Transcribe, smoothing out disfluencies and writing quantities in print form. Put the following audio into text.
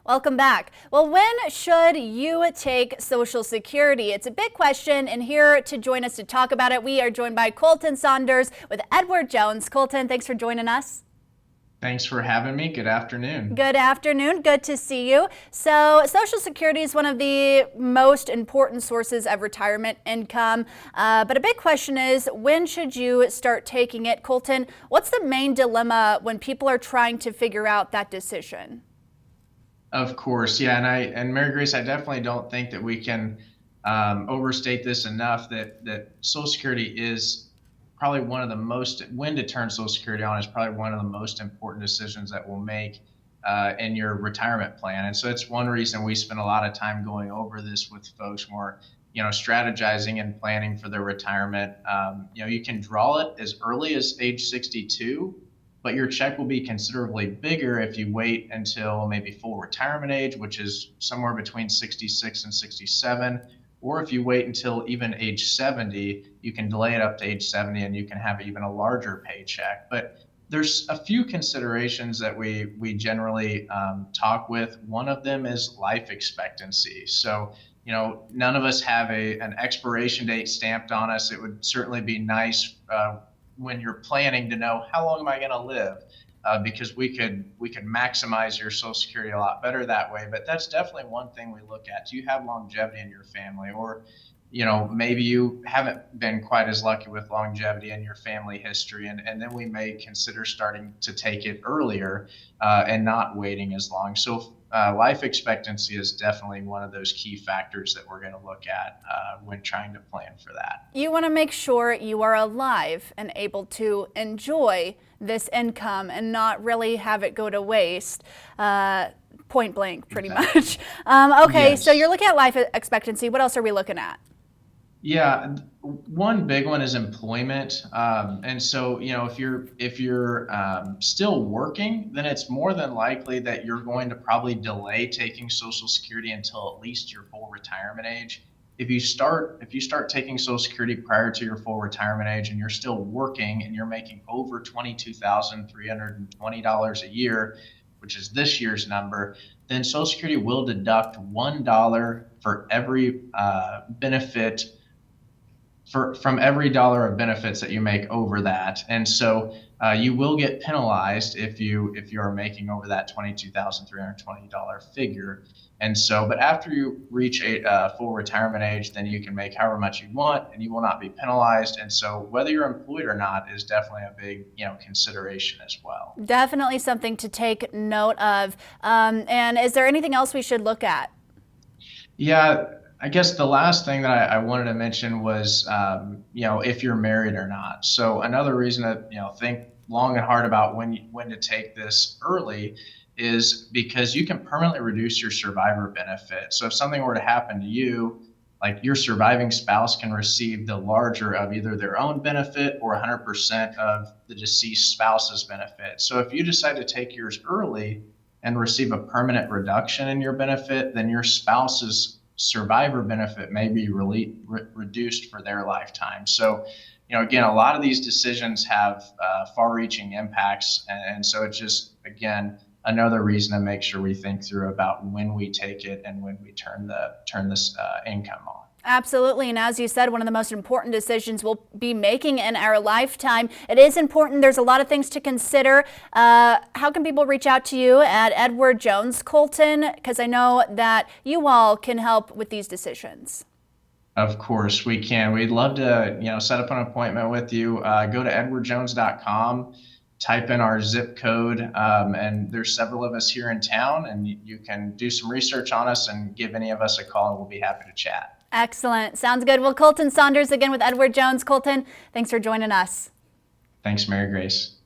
Welcome back. Well, when should you take Social Security? It's a big question, and here to join us to talk about it, we are joined by Colton Saunders with Edward Jones. Colton, thanks for joining us. Thanks for having me. Good afternoon. Good afternoon. Good to see you. So Social Security is one of the most important sources of retirement income. But a big question is, when should you start taking it? Colton, what's the main dilemma when people are trying to figure out that decision? Of course, yeah, and Mary Grace, I definitely don't think that we can overstate this enough. That Social Security is probably one of the most, when to turn Social Security on is probably one of the most important decisions that we'll make in your retirement plan. And so it's one reason we spend a lot of time going over this with folks more, strategizing and planning for their retirement. You can draw it as early as age 62, but your check will be considerably bigger if you wait until maybe full retirement age, which is somewhere between 66 and 67. Or if you wait until even age 70, you can delay it up to age 70 and you can have even a larger paycheck. But there's a few considerations that we generally talk with. One of them is life expectancy. So, none of us have an expiration date stamped on us. It would certainly be nice when you're planning to know how long am I going to live, because we could maximize your Social Security a lot better that way. But that's definitely one thing we look at. Do you have longevity in your family, or maybe you haven't been quite as lucky with longevity in your family history, and then we may consider starting to take it earlier and not waiting as long. So life expectancy is definitely one of those key factors that we're going to look at when trying to plan for that. You want to make sure you are alive and able to enjoy this income and not really have it go to waste. Point blank, pretty much. Okay, Yes. so you're looking at life expectancy. What else are we looking at? Yeah, one big one is employment, and so if you're still working, then it's more than likely that you're going to probably delay taking Social Security until at least your full retirement age. If you start taking Social Security prior to your full retirement age and you're still working and you're making over $22,320 a year, which is this year's number, then Social Security will deduct $1 for every benefit from every dollar of benefits that you make over that. And so you will get penalized if you are making over that $22,320 figure. And so, but after you reach a full retirement age, then you can make however much you want, and you will not be penalized. And so, whether you're employed or not is definitely a big consideration as well. Definitely something to take note of. And is there anything else we should look at? Yeah, I guess the last thing that I wanted to mention was, if you're married or not. So another reason to, think long and hard about when to take this early is because you can permanently reduce your survivor benefit. So if something were to happen to you, like your surviving spouse can receive the larger of either their own benefit or 100% of the deceased spouse's benefit. So if you decide to take yours early and receive a permanent reduction in your benefit, then your spouse's survivor benefit may be reduced for their lifetime. So, again, a lot of these decisions have far-reaching impacts, and so it's just, again, another reason to make sure we think through about when we take it and when we turn this income on. Absolutely, and as you said, one of the most important decisions we'll be making in our lifetime. It is important. There's a lot of things to consider. How can people reach out to you at Edward Jones, Colton? Because I know that you all can help with these decisions. Of course, we can. We'd love to, set up an appointment with you. Go to edwardjones.com, type in our zip code, and there's several of us here in town, and you can do some research on us and give any of us a call, and we'll be happy to chat. Excellent. Sounds good. Well, Colton Saunders again with Edward Jones. Colton, thanks for joining us. Thanks, Mary Grace.